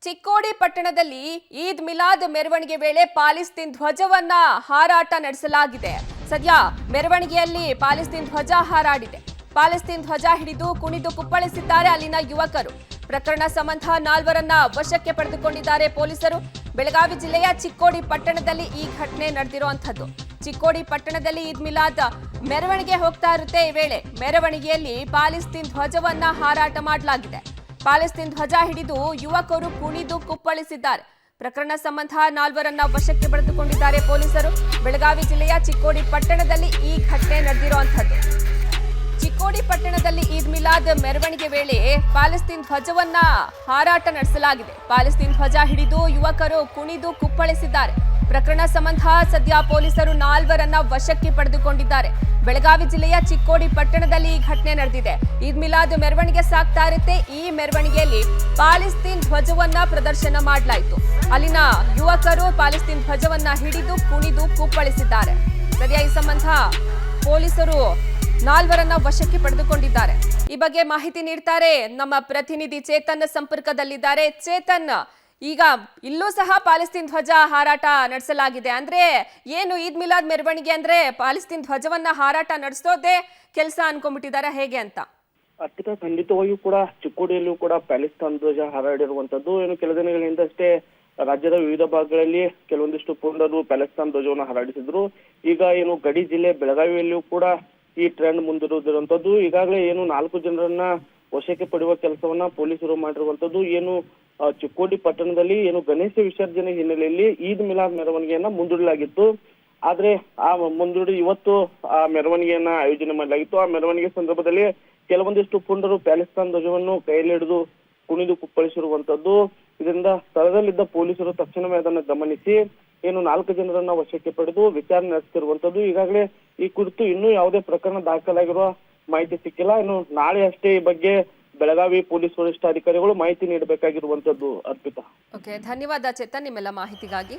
ಚಿಕ್ಕೋಡಿ ಪಟ್ಟಣದಲ್ಲಿ ಈದ್ ಮಿಲಾದ್ ಮೆರವಣಿಗೆ ವೇಳೆ ಪಾಲಿಸ್ತೀನ್ ಧ್ವಜವನ್ನ ಹಾರಾಟ ನಡೆಸಲಾಗಿದೆ. ಸದ್ಯ ಮೆರವಣಿಗೆಯಲ್ಲಿ ಪಾಲಿಸ್ತೀನ್ ಧ್ವಜ ಹಾರಾಡಿದೆ. ಪಾಲಿಸ್ತೀನ್ ಧ್ವಜ ಹಿಡಿದು ಕುಣಿದು ಕುಪ್ಪಳಿಸಿದ್ದಾರೆ ಅಲ್ಲಿನ ಯುವಕರು. ಪ್ರಕರಣ ಸಂಬಂಧ 4ರನ್ನ ವಶಕ್ಕೆ ಪಡೆದುಕೊಂಡಿದ್ದಾರೆ ಪೊಲೀಸರು. ಬೆಳಗಾವಿ ಜಿಲ್ಲೆಯ ಚಿಕ್ಕೋಡಿ ಪಟ್ಟಣದಲ್ಲಿ ಈ ಘಟನೆ ನಡೆದಿರುವಂತದ್ದು. ಚಿಕ್ಕೋಡಿ ಪಟ್ಟಣದಲ್ಲಿ ಈದ್ ಮಿಲಾದ್ ಮೆರವಣಿಗೆ ಹೋಗ್ತಾ ಇರುತ್ತೆ. ಈ ವೇಳೆ ಮೆರವಣಿಗೆಯಲ್ಲಿ ಪಾಲಿಸ್ತೀನ್ ಧ್ವಜವನ್ನ ಹಾರಾಟ ಮಾಡಲಾಗಿದೆ. ಪಾಲಿಸ್ತೀನ್ ಧ್ವಜ ಹಿಡಿದು ಯುವಕರು ಕುಣಿದು ಕುಪ್ಪಳಿಸಿದ್ದಾರೆ. ಪ್ರಕರಣ ಸಂಬಂಧ 4ರನ್ನ ವಶಕ್ಕೆ ಪಡೆದುಕೊಂಡಿದ್ದಾರೆ ಪೊಲೀಸರು. ಬೆಳಗಾವಿ ಜಿಲ್ಲೆಯ ಚಿಕ್ಕೋಡಿ ಪಟ್ಟಣದಲ್ಲಿ ಈ ಘಟನೆ ನಡೆದಿರುವಂತದ್ದು. ಚಿಕ್ಕೋಡಿ ಪಟ್ಟಣದಲ್ಲಿ ಈದ್ ಮಿಲಾದ್ ಮೆರವಣಿಗೆ ವೇಳೆ ಪಾಲಿಸ್ತೀನ್ ಧ್ವಜವನ್ನ ಹಾರಾಟ ನಡೆಸಲಾಗಿದೆ. ಪಾಲಿಸ್ತೀನ್ ಧ್ವಜ ಹಿಡಿದು ಯುವಕರು ಕುಣಿದು ಕುಪ್ಪಳಿಸಿದ್ದಾರೆ. ಪ್ರಕರಣ ಸಂಬಂಧ ಸದ್ಯ ಪೊಲೀಸರು 4ರನ್ನ ವಶಕ್ಕೆ ಪಡೆದುಕೊಂಡಿದ್ದಾರೆ. ಬೆಳಗಾವಿ ಜಿಲ್ಲೆಯ ಚಿಕ್ಕೋಡಿ ಪಟ್ಟಣದಲ್ಲಿ ಈ ಘಟನೆ ನಡೆದಿದೆ. ಈದ್ ಮಿಲಾದ್ ಮೆರವಣಿಗೆ ಸಾಗ್ತಾ ಇರುತ್ತೆ. ಈ ಮೆರವಣಿಗೆಯಲ್ಲಿ ಪಾಲಿಸ್ತೀನ್ ಧ್ವಜವನ್ನ ಪ್ರದರ್ಶನ ಮಾಡಲಾಯಿತು. ಅಲ್ಲಿನ ಯುವಕರು ಪಾಲಿಸ್ತೀನ್ ಧ್ವಜವನ್ನ ಹಿಡಿದು ಕುಣಿದು ಕುಪ್ಪಳಿಸಿದ್ದಾರೆ. ಸದ್ಯ ಈ ಸಂಬಂಧ ಪೊಲೀಸರು 4ರನ್ನ ವಶಕ್ಕೆ ಪಡೆದುಕೊಂಡಿದ್ದಾರೆ. ಈ ಬಗ್ಗೆ ಮಾಹಿತಿ ನೀಡ್ತಾರೆ ನಮ್ಮ ಪ್ರತಿನಿಧಿ ಚೇತನ್ ಸಂಪರ್ಕದಲ್ಲಿದ್ದಾರೆ. ಚೇತನ್, ಈಗ ಇಲ್ಲೂ ಸಹ ಪಾಲಿಸ್ತೀನ್ ಧ್ವಜ ಹಾರಾಟ ನಡೆಸಲಾಗಿದೆ. ಅಂದ್ರೆ ಏನು ಈದ್ ಮಿಲಾದ್ ಮೆರವಣಿಗೆ ಅಂದ್ರೆ ಪಾಲಿಸ್ತೀನ್ ಧ್ವಜವನ್ನ ಹಾರಾಟ ನಡೆಸೋದೇ ಕೆಲಸ ಅನ್ಕೊಂಡ್ಬಿಟ್ಟಿದ್ದಾರೆ ಹೇಗೆ ಅಂತ? ಅರ್ಪಿತಾ, ಖಂಡಿತವಾಗಿಯೂ ಕೂಡ ಚಿಕ್ಕೋಡಿಯಲ್ಲೂ ಕೂಡ ಪ್ಯಾಲೆಸ್ತಾನ್ ಧ್ವಜ ಹಾರಾಡಿರುವಂತದ್ದು. ಏನು ಕೆಲ ದಿನಗಳಿಂದಷ್ಟೇ ರಾಜ್ಯದ ವಿವಿಧ ಭಾಗಗಳಲ್ಲಿ ಕೆಲವೊಂದಿಷ್ಟು ಪುಂಡರು ಪ್ಯಾಲೆಸ್ತಾನ್ ಧ್ವಜವನ್ನು ಹಾರಾಡಿಸಿದ್ರು. ಈಗ ಏನು ಗಡಿ ಜಿಲ್ಲೆ ಬೆಳಗಾವಿಯಲ್ಲಿಯೂ ಕೂಡ ಈ ಟ್ರೆಂಡ್ ಮುಂದಿರುವಂತದ್ದು. ಈಗಾಗಲೇ ಏನು 4 ಜನರನ್ನ ವಶಕ್ಕೆ ಪಡೆಯುವ ಕೆಲಸವನ್ನ ಪೊಲೀಸರು ಮಾಡಿರುವಂತದ್ದು. ಏನು ಚಿಕ್ಕೋಡಿ ಪಟ್ಟಣದಲ್ಲಿ ಏನು ಗಣೇಶ ವಿಸರ್ಜನೆ ಹಿನ್ನೆಲೆಯಲ್ಲಿ ಈದ್ ಮಿಲಾದ್ ಮೆರವಣಿಗೆಯನ್ನ ಮುಂದೂಡಲಾಗಿತ್ತು. ಆದ್ರೆ ಆ ಮುಂದೂಡಿ ಇವತ್ತು ಆ ಮೆರವಣಿಗೆಯನ್ನ ಆಯೋಜನೆ ಮಾಡಲಾಗಿತ್ತು. ಆ ಮೆರವಣಿಗೆ ಸಂದರ್ಭದಲ್ಲಿ ಕೆಲವೊಂದಿಷ್ಟು ಪುಂಡರು ಪ್ಯಾಲೆಸ್ತಾನ್ ಧ್ವಜವನ್ನು ಕೈಯಲ್ಲಿ ಹಿಡಿದು ಕುಣಿದು ಕುಪ್ಪಳಿಸಿರುವಂತದ್ದು. ಇದರಿಂದ ಸ್ಥಳದಲ್ಲಿದ್ದ ಪೊಲೀಸರು ತಕ್ಷಣವೇ ಅದನ್ನು ಗಮನಿಸಿ ಏನು 4 ಜನರನ್ನ ವಶಕ್ಕೆ ಪಡೆದು ವಿಚಾರಣೆ ನಡೆಸುತ್ತಿರುವಂತದ್ದು. ಈಗಾಗಲೇ ಈ ಕುರಿತು ಇನ್ನೂ ಯಾವುದೇ ಪ್ರಕರಣ ದಾಖಲಾಗಿರುವ ಮಾಹಿತಿ ಸಿಕ್ಕಿಲ್ಲ. ಇನ್ನು ನಾಳೆ ಅಷ್ಟೇ ಈ ಬಗ್ಗೆ ಬೆಳಗಾವಿ ಪೊಲೀಸ್ ವರಿಷ್ಠಾಧಿಕಾರಿಗಳು ಮಾಹಿತಿ ನೀಡಬೇಕಾಗಿರುವಂತದ್ದು. ಅರ್ಪಿತಾ, ಓಕೆ, ಧನ್ಯವಾದ ಚೇತನ್ ನಿಮ್ಮೆಲ್ಲ ಮಾಹಿತಿಗಾಗಿ.